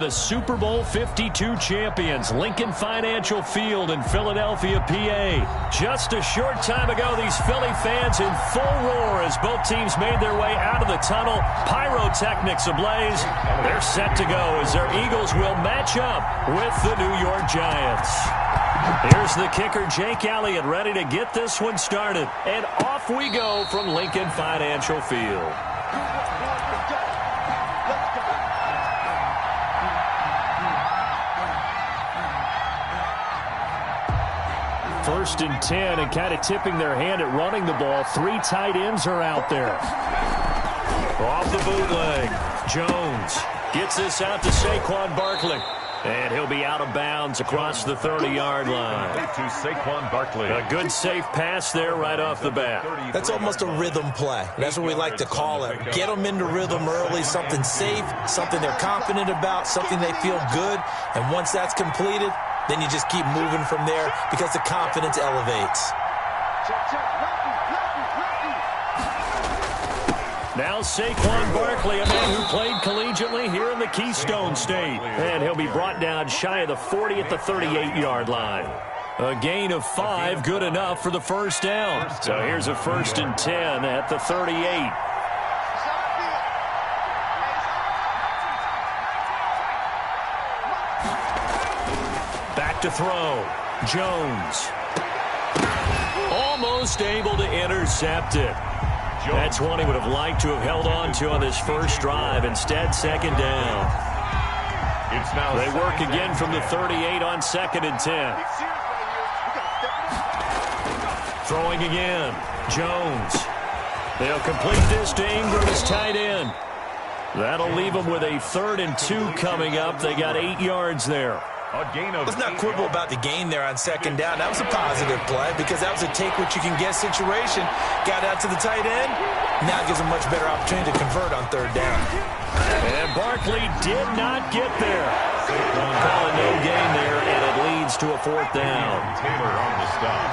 The Super Bowl 52 champions, Lincoln Financial Field in Philadelphia, PA. Just a short time ago, these Philly fans in full roar as both teams made their way out of the tunnel. Pyrotechnics ablaze. They're set to go as their Eagles will match up with the New York Giants. Here's the kicker, Jake Elliott, ready to get this one started. And off we go from Lincoln Financial Field. First and 10, and kind of tipping their hand at running the ball. Three tight ends are out there. Off the bootleg, Jones gets this out to Saquon Barkley. And he'll be out of bounds across the 30-yard line. To Saquon Barkley. A good, safe pass there right off the bat. That's almost a rhythm play. That's what we like to call it. Get them into rhythm early, something safe, something they're confident about, something they feel good. And once that's completed, then you just keep moving from there because the confidence elevates. Now Saquon Barkley, a man who played collegiately here in the Keystone State. And he'll be brought down shy of the 40 at the 38-yard line. A gain of 5, good enough for the first down. So here's a 1st and 10 at the 38. Back to throw. Jones. Almost able to intercept it. That's one he would have liked to have held on to on this first drive. Instead, second down. They work again from the 38 on 2nd and 10. Throwing again. Jones. They'll complete this to Ingram as tight end. That'll leave them with a 3rd and 2 coming up. They got 8 yards there. Let's not quibble about the gain there on 2nd down. That was a positive play because that was a take-what-you-can-get situation. Got out to the tight end. Now gives a much better opportunity to convert on 3rd down. And Barkley did not get there. Calling no gain there, and it leads to a 4th down. Taylor on the stop.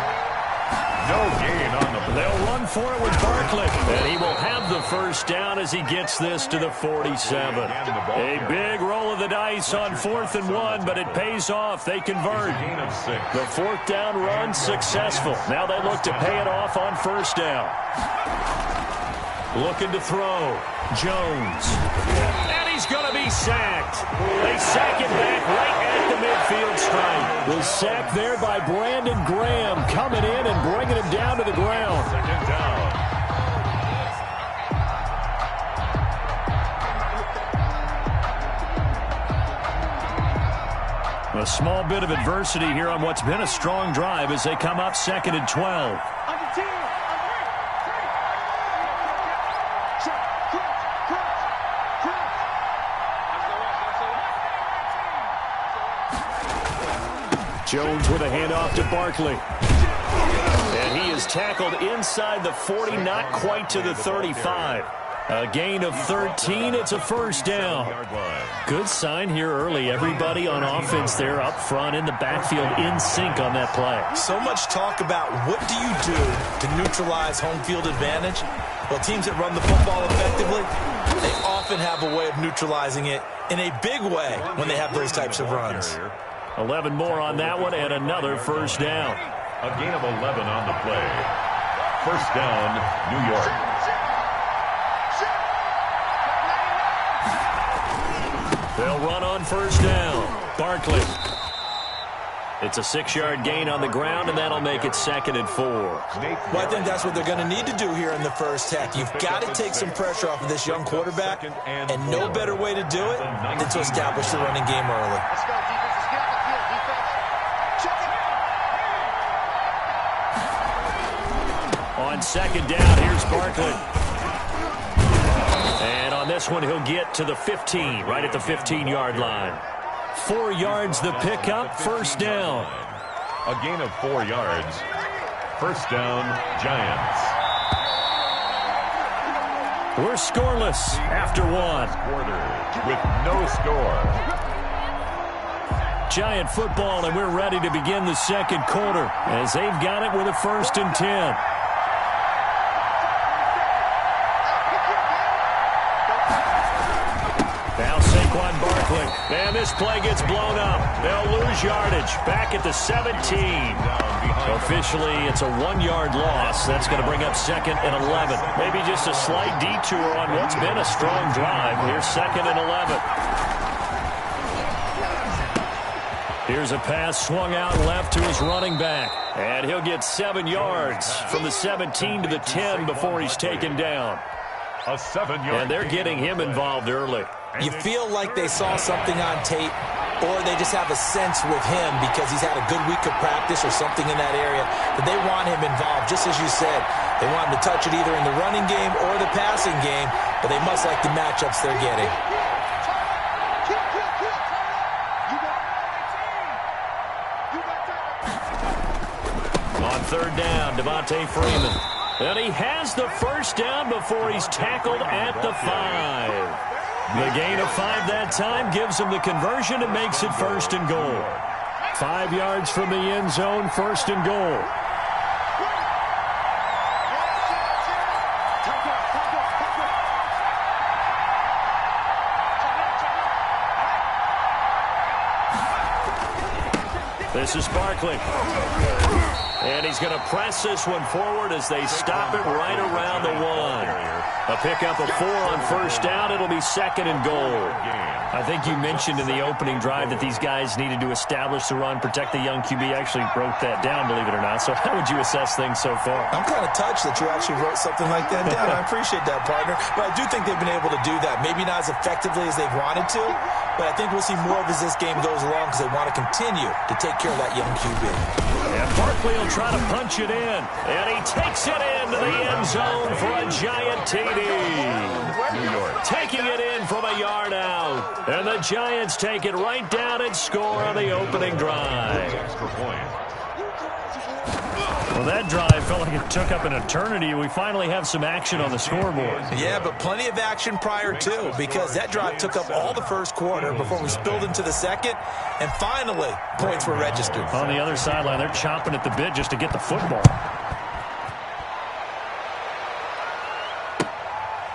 No gain on the play. They'll run for it with Barkley, and he will have the first down as he gets this to the 47. A big roll of the dice on 4th and 1, but it pays off. They convert. The 4th down run successful. Now they look to pay it off on 1st down. Looking to throw. Jones. And he's going to be sacked. They sack him back right at the midfield stripe. The sack there by Brandon Graham coming in and bringing him down to the ground. 2nd down. A small bit of adversity here on what's been a strong drive as they come up 2nd and 12. Jones with a handoff to Barkley. And he is tackled inside the 40, not quite to the 35. A gain of 13. It's a 1st down. Good sign here early. Everybody on offense there up front in the backfield in sync on that play. So much talk about what do you do to neutralize home field advantage? Well, teams that run the football effectively, they often have a way of neutralizing it in a big way when they have those types of runs. 11 more on that one, and another 1st down. A gain of 11 on the play. 1st down, New York. They'll run on 1st down. Barkley. It's a 6-yard gain on the ground, and that'll make it 2nd and 4. Well, I think that's what they're going to need to do here in the first half. You've got to take some pressure off of this young quarterback, and no better way to do it than to establish the running game early. On 2nd down, here's Barkley. And on this one, he'll get to the 15, right at the 15-yard line. 4 yards the pickup, 1st down. A gain of 4 yards. 1st down, Giants. We're scoreless after 1. Quarter with no score. Giant football, and we're ready to begin the 2nd quarter as they've got it with a 1st and 10. this play gets blown up. They'll lose yardage. Back at the 17. Officially, it's a 1-yard loss. That's going to bring up 2nd and 11. Maybe just a slight detour on what's been a strong drive. Here's 2nd and 11. Here's a pass swung out left to his running back. And he'll get 7 yards from the 17 to the 10 before he's taken down. A 7-yard. And they're getting him involved early. You feel like they saw something on tape, or they just have a sense with him because he's had a good week of practice or something in that area that they want him involved, just as you said. They want him to touch it either in the running game or the passing game, but they must like the matchups they're getting. On 3rd down, Devontae Freeman. And he has the first down before he's tackled at the 5. The gain of 5 that time gives him the conversion and makes it 1st and goal. 5 yards from the end zone, 1st and goal. This is Barkley. And he's going to press this one forward as they stop it right around the 1. A pickup of 4 on 1st down. It'll be 2nd and goal. I think you mentioned in the opening drive that these guys needed to establish the run, protect the young QB. I actually wrote that down, believe it or not. So how would you assess things so far? I'm kind of touched that you actually wrote something like that down. I appreciate that, partner. But I do think they've been able to do that. Maybe not as effectively as they've wanted to, but I think we'll see more of as this game goes along because they want to continue to take care of that young QB. And Barkley will try to punch it in. And he takes it into the end zone for a giant TD. New York. Taking it in from a yard out. And the Giants take it right down and score on the opening drive. Extra point. Well, that drive felt like it took up an eternity. We finally have some action on the scoreboard. Yeah, but plenty of action prior to, because that drive took up all the first quarter before we spilled into the second, and finally, points were registered. On the other sideline, they're chomping at the bit just to get the football.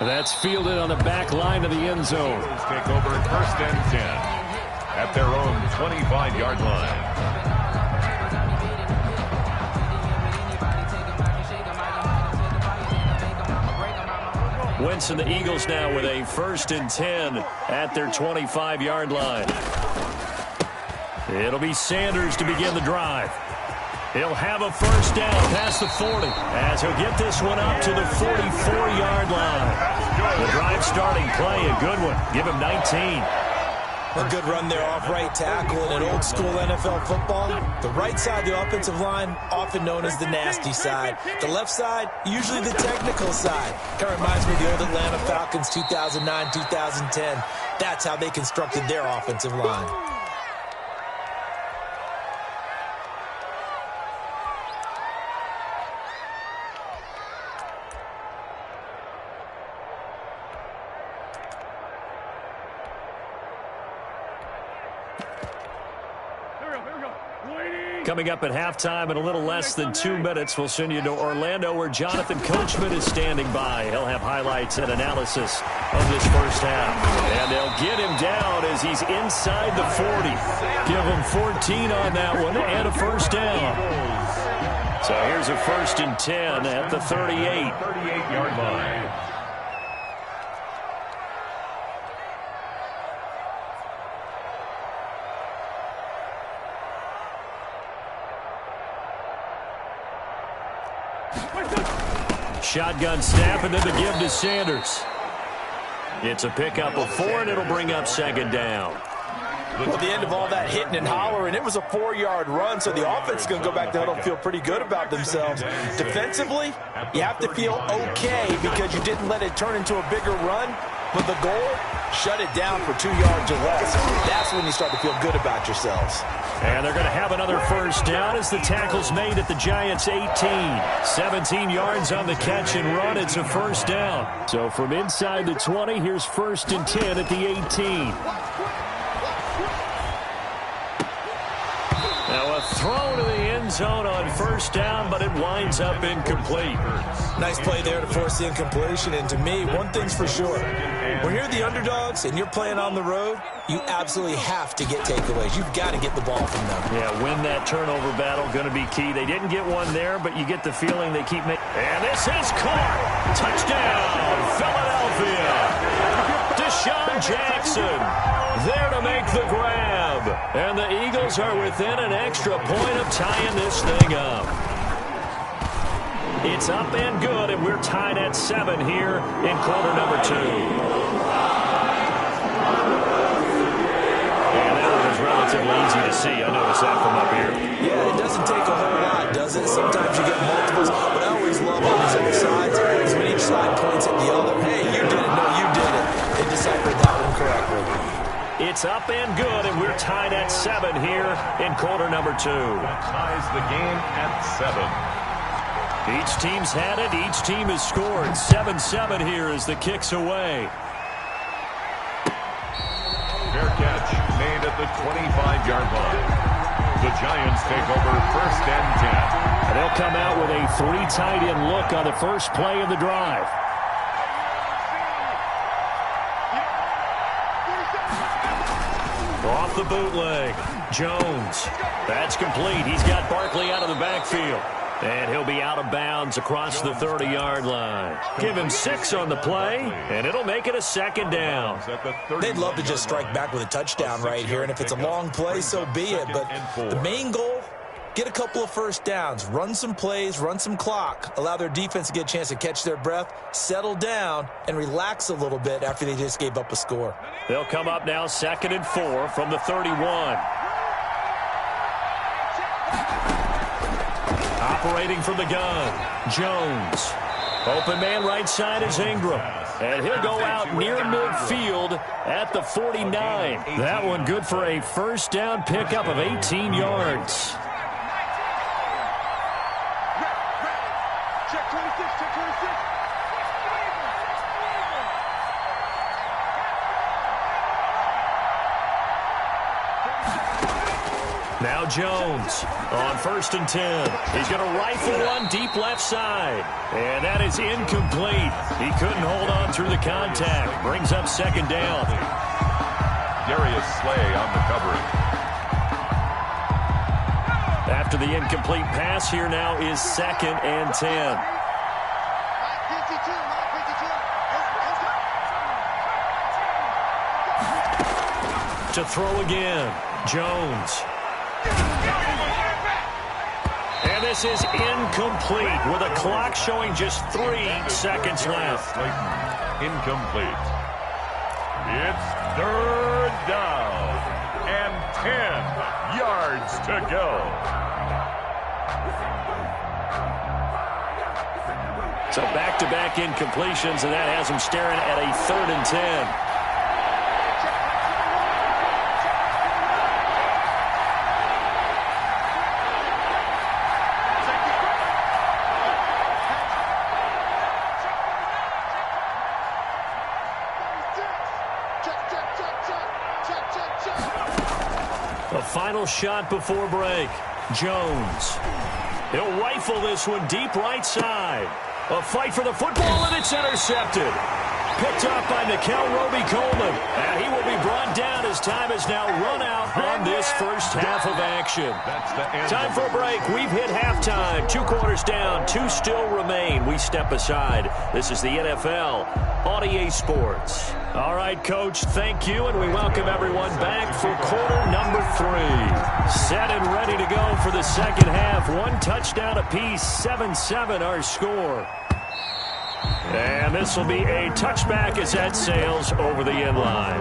That's fielded on the back line of the end zone. Take over 1st and 10 at their own 25-yard line. Wentz and the Eagles now with a 1st and 10 at their 25-yard line. It'll be Sanders to begin the drive. He'll have a first down past the 40 as he'll get this one up to the 44-yard line. The drive starting play, a good one. Give him 19. A good run there off right tackle in an old-school NFL football. The right side of the offensive line, often known as the nasty side. The left side, usually the technical side. Kind of reminds me of the old Atlanta Falcons 2009, 2010. That's how they constructed their offensive line. Coming up at halftime in a little less than 2 minutes, we'll send you to Orlando where Jonathan Coachman is standing by. He'll have highlights and analysis of this first half. And they'll get him down as he's inside the 40. Give him 14 on that one and a first down. So here's a 1st and 10 at the 38. 38-yard line. Shotgun snap and then the give to Sanders. It's a pickup of 4 and it'll bring up 2nd down. Well, at the end of all that hitting and hollering, it was a 4-yard run, so the offense is going to go back to huddle and feel pretty good about themselves. Defensively, you have to feel okay because you didn't let it turn into a bigger run, but the goal, shut it down for 2 yards or less. That's when you start to feel good about yourselves. And they're going to have another first down as the tackle's made at the Giants' 18. 17 yards on the catch and run. It's a first down. So from inside the 20, here's 1st and 10 at the 18. Now a throw to the end end zone on first down, but it winds up incomplete. Nice play there to force the incompletion. And to me, one thing's for sure. When you're the underdogs and you're playing on the road, you absolutely have to get takeaways. You've got to get the ball from them. Yeah, win that turnover battle, going to be key. They didn't get one there, but you get the feeling they keep making. And this is caught. Touchdown, Philadelphia. Deshaun Jackson there to make the grab. And the Eagles are within an extra point of tying this thing up. It's up and good, and we're tied at 7 here in quarter number 2. And that one was relatively easy to see. I noticed that from up here. Yeah, it doesn't take a whole lot, does it? Sometimes you get multiples. What I always love on these other sides is when each side points at the other. Hey, you did it. No, you did it. They deciphered that one correctly. It's up and good, and we're tied at 7 here in quarter number 2. That ties the game at 7. Each team's had it. Each team has scored. 7-7 here as the kick's away. Fair catch made at the 25-yard line. The Giants take over first and 10. And they'll come out with a 3 tight end look on the first play of the drive. Off the bootleg. Jones. That's complete. He's got Barkley out of the backfield. And he'll be out of bounds across the 30-yard line. Give him 6 on the play, and it'll make it a second down. They'd love to just strike back with a touchdown right here, and if it's a long play, so be it. But the main goal, get a couple of first downs, run some plays, run some clock, allow their defense to get a chance to catch their breath, settle down, and relax a little bit after they just gave up a score. They'll come up now 2nd and 4 from the 31. Operating from the gun, Jones. Open man right side is Ingram. And he'll go out near midfield at the 49. That one good for a first down pickup of 18 yards. Check 26, check 26. Now Jones on 1st and 10. He's going to rifle one deep left side. And that is incomplete. He couldn't hold on through the contact. Brings up 2nd down. Darius Slay on the coverage. After the incomplete pass, here now is 2nd and 10. To throw again, Jones. And this is incomplete with a clock showing just 3 seconds left. Incomplete. It's 3rd down and 10 yards to go. So back-to-back incompletions, and that has them staring at a 3rd and 10. Final shot before break. Jones. He'll rifle this one deep right side. A fight for the football, and it's intercepted. Picked up by Nickel Roby-Coleman. And he will be brought down as time has now run out on this first half of action. Time for a break. We've hit halftime. 2 quarters down. 2 still remain. We step aside. This is the NFL on EA Sports. All right, Coach, thank you, and we welcome everyone back for quarter number 3. Set and ready to go for the second half. 1 touchdown apiece, 7-7 our score. And this will be a touchback as that sails over the end line.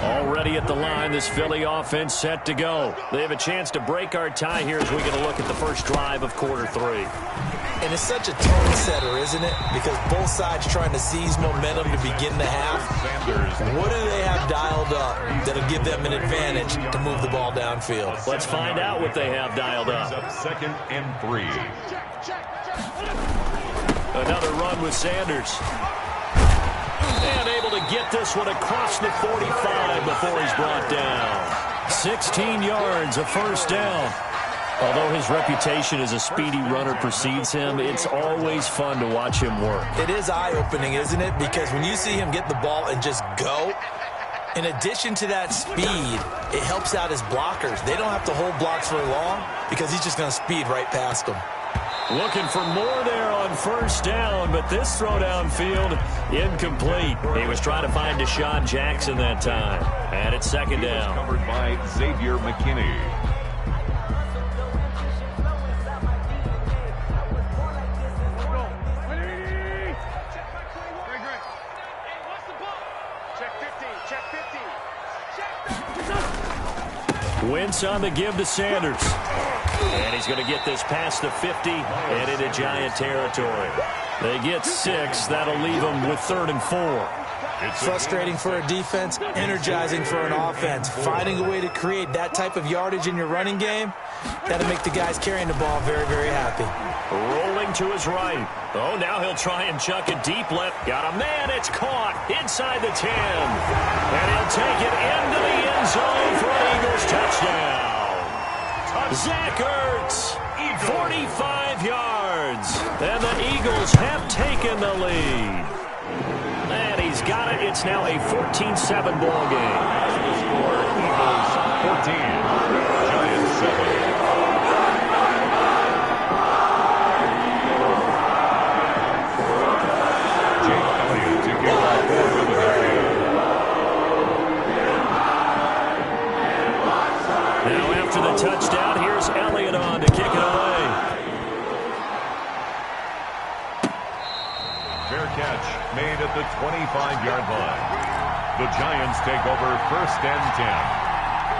Already at the line, this Philly offense set to go. They have a chance to break our tie here as we get a look at the first drive of quarter 3. And it's such a tone setter, isn't it? Because both sides trying to seize momentum to begin the half. What do they have dialed up that'll give them an advantage to move the ball downfield? Let's find out what they have dialed up. 2nd and 3. Another run with Sanders. And able to get this one across the 45 before he's brought down. 16 yards, a first down. Although his reputation as a speedy runner precedes him, it's always fun to watch him work. It is eye-opening, isn't it? Because when you see him get the ball and just go, in addition to that speed, it helps out his blockers. They don't have to hold blocks for long because he's just going to speed right past them. Looking for more there on first down, but this throw downfield, incomplete. He was trying to find Deshaun Jackson that time. And it's second down. Covered by Xavier McKinney. Wentz on the give to Sanders. And he's going to get this past the 50 and into Giant territory. They get 6. That'll leave them with 3rd and 4. Frustrating for a defense, energizing for an offense. Finding a way to create that type of yardage in your running game, that'll make the guys carrying the ball very, very happy. Rolling to his right. Oh, now he'll try and chuck it deep left. Got a man. It's caught inside the 10. And he'll take it into the end zone for an Eagles touchdown. Zach Ertz, 45 yards. And the Eagles have taken the lead. And he's got it. It's now a 14-7 ball game. The score, Eagles 14, Giants 7. Now after the touchdown, here's Elliott on to kick it away. Fair catch made at the 25-yard line. The Giants take over 1st and 10.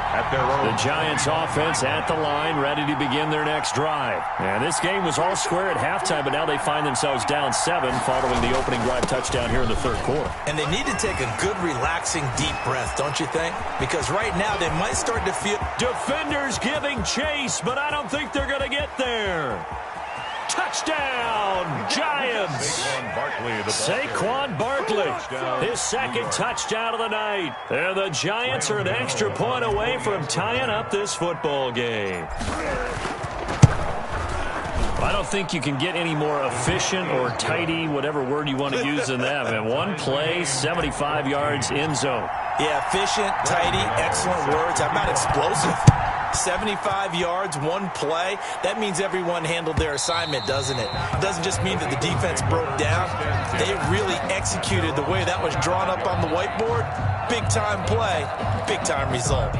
At their own. The Giants offense at the line, ready to begin their next drive. And this game was all square at halftime, but now they find themselves down 7 following the opening drive touchdown here in the 3rd quarter. And they need to take a good, relaxing, deep breath, don't you think? Because right now they might start to feel... Defenders giving chase, but I don't think they're going to get there. Touchdown, Giants. Saquon Barkley, his 2nd touchdown of the night. And the Giants are an extra point away from tying up this football game. I don't think you can get any more efficient or tidy, whatever word you want to use in that. And one play, 75 yards, end zone. Yeah, efficient, tidy, excellent words. How about explosive? 75 yards, one play. That means everyone handled their assignment, doesn't it? It doesn't just mean that the defense broke down. They really executed the way that was drawn up on the whiteboard. Big-time play, big-time result.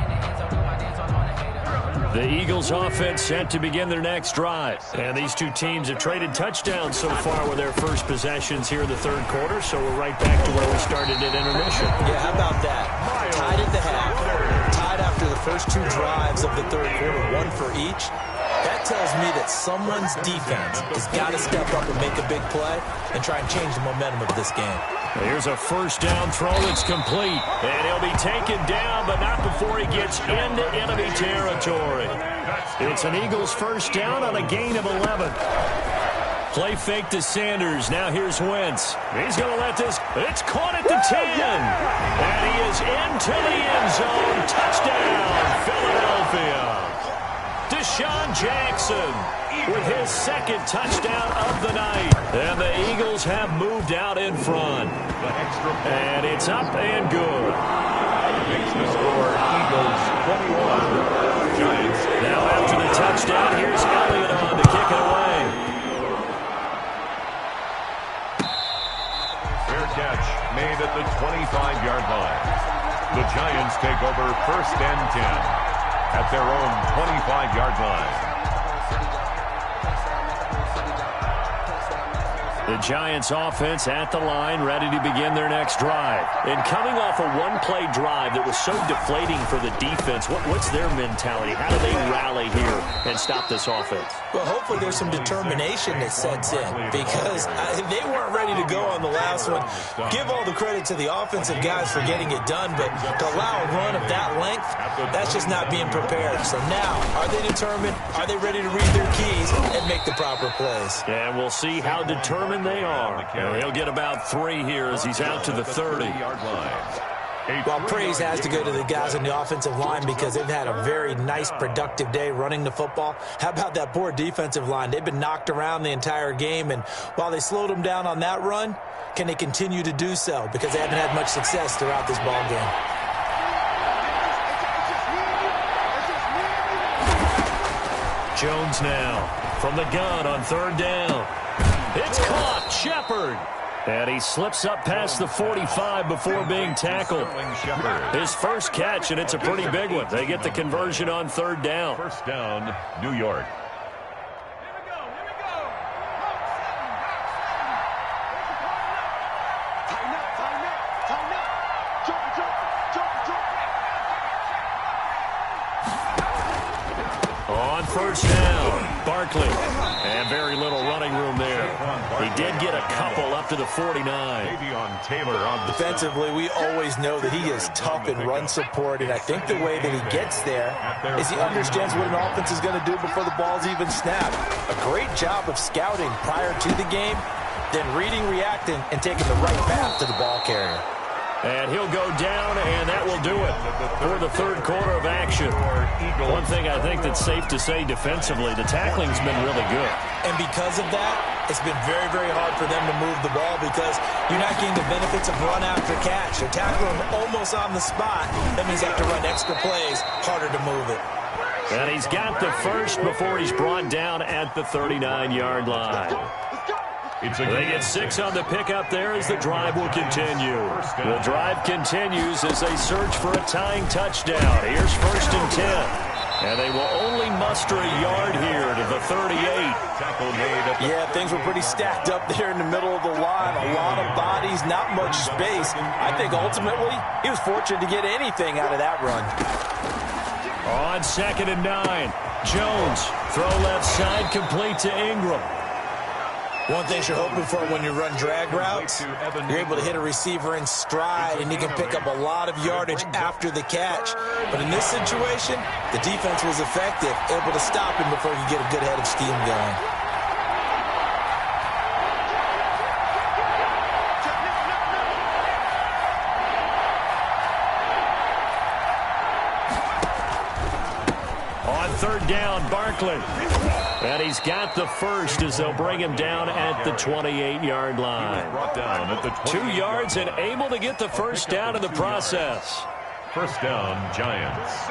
The Eagles offense set to begin their next drive. And these two teams have traded touchdowns so far with their first possessions here in the 3rd quarter, so we're right back to where we started at intermission. Yeah, how about that? Tied at the half. Tied after the first 2 drives of the 3rd quarter, 1 for each. That tells me that someone's defense has got to step up and make a big play and try and change the momentum of this game. Here's a first down throw that's complete. And he'll be taken down, but not before he gets into enemy territory. It's an Eagles first down on a gain of 11. Play fake to Sanders. Now here's Wentz. He's going to let this. It's caught at the 10. And he is into the end zone. Touchdown, Philadelphia. Deshaun Jackson with his 2nd touchdown of the night. And the Eagles have moved out in front. And it's up and good. Makes the score Eagles 21, Giants. Now after the touchdown, here's Elliott on to kick it away. Fair catch made at the 25-yard line. The Giants take over 1st and 10 at their own 25-yard line. The Giants offense at the line, ready to begin their next drive. And coming off a one-play drive that was so deflating for the defense, what's their mentality? How do they rally here and stop this offense? Well, hopefully there's some determination that sets in because they weren't ready to go on the last one. Give all the credit to the offensive guys for getting it done, but to allow a run of that length, that's just not being prepared. So now, are they determined? Are they ready to read their keys and make the proper plays? And we'll see how determined they are. He'll get about 3 here as he's out to the 30. Well, praise has to go to the guys on the offensive line because they've had a very nice, productive day running the football. How about that poor defensive line? They've been knocked around the entire game, and while they slowed them down on that run, can they continue to do so? Because they haven't had much success throughout this ball game. Jones now from the gun on 3rd down. It's caught. Shepard. And he slips up past the 45 before being tackled. His first catch, and it's a pretty big one. They get the conversion on 3rd down. First down, New York. On 1st down, Barkley. And very little running room there. He did get a couple up to the 49. Defensively, we always know that he is tough in run support, and I think the way that he gets there is he understands what an offense is going to do before the ball's even snapped. A great job of scouting prior to the game, then reading, reacting, and taking the right path to the ball carrier. And he'll go down, and that will do it for the 3rd quarter of action. One thing I think that's safe to say defensively, the tackling's been really good. And because of that, it's been very, very hard for them to move the ball because you're not getting the benefits of run after catch. They're tackling them almost on the spot. That means they have to run extra plays, harder to move it. And he's got the first before he's brought down at the 39-yard line. They get 6 on the pickup there as the drive will continue. The drive continues as they search for a tying touchdown. Here's 1st and 10. And they will only muster a yard here to the 38. Yeah, things were pretty stacked up there in the middle of the line. A lot of bodies, not much space. I think ultimately he was fortunate to get anything out of that run. On 2nd and 9, Jones, throw left side, complete to Ingram. One thing you're hoping for when you run drag routes, you're able to hit a receiver in stride, and you can pick up a lot of yardage after the catch. But in this situation, the defense was effective, able to stop him before he could get a good head of steam going. On 3rd down, Barkley. And he's got the first as they'll bring him down at the 28-yard line. 2 yards and able to get the first down in the process. First down, Giants.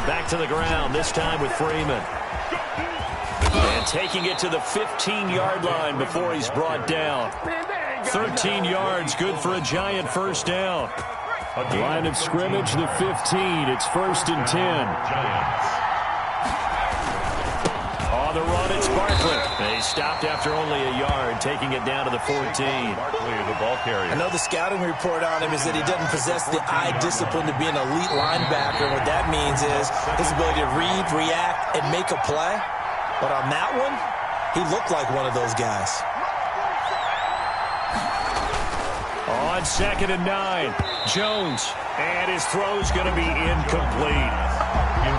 Back to the ground, this time with Freeman. And taking it to the 15-yard line before he's brought down. 13 yards, good for a Giant first down. Line of scrimmage, the 15. It's 1st and 10. On the run, it's Barkley. They stopped after only a yard, taking it down to the 14. Barkley, the ball carrier. I know the scouting report on him is that he doesn't possess the eye discipline to be an elite linebacker. And what that means is his ability to read, react, and make a play. But on that one, he looked like one of those guys. On 2nd and 9, Jones, and his throw's going to be incomplete.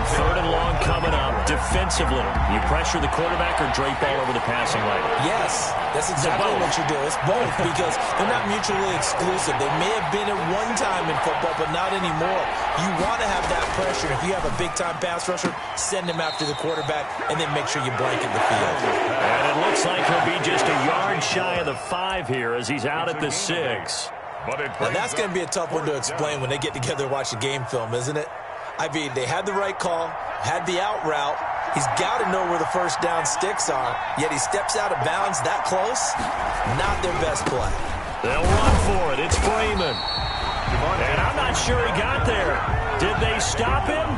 3rd and long coming up. Defensively, you pressure the quarterback or drape all over the passing lane? Yes, that's exactly what you do. It's both because they're not mutually exclusive. They may have been at one time in football, but not anymore. You want to have that pressure. If you have a big-time pass rusher, send him after the quarterback, and then make sure you blanket the field. And it looks like he'll be just a yard shy of the 5 here as he's out at the 6. Now, that's going to be a tough one to explain when they get together and watch a game film, isn't it? I mean, they had the right call, had the out route. He's got to know where the first down sticks are, yet he steps out of bounds that close. Not their best play. They'll run for it. It's Freeman. And I'm not sure he got there. Did they stop him?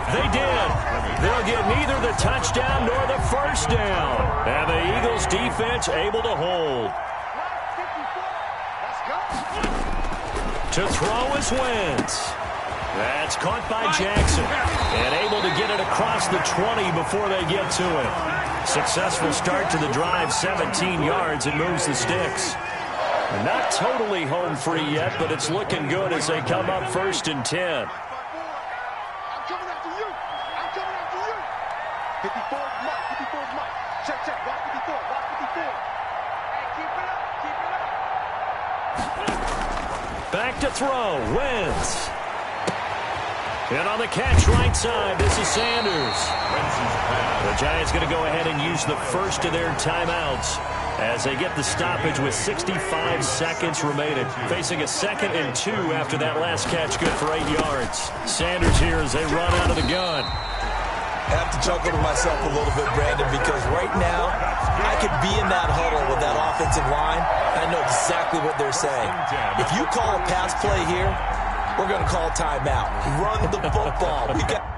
They did. They'll get neither the touchdown nor the first down. And the Eagles defense able to hold. To throw is Wentz. That's caught by Jackson. And able to get it across the 20 before they get to it. Successful start to the drive, 17 yards, and moves the sticks. Not totally home free yet, but it's looking good as they come up 1st and 10. I'm coming after you. I'm coming after you. 54 is Mike. 54 is Mike. Check, check. Watch 54. Watch 54. Hey, keep it up. Keep it Back to throw. Wentz. And on the catch right side, this is Sanders. The Giants going to go ahead and use the first of their timeouts as they get the stoppage with 65 seconds remaining. Facing a 2nd and 2 after that last catch, good for 8 yards. Sanders here as they run out of the gun. I have to chuckle to myself a little bit, Brandon, because right now I could be in that huddle with that offensive line. I know exactly what they're saying. If you call a pass play here, we're going to call timeout. Run the football. We got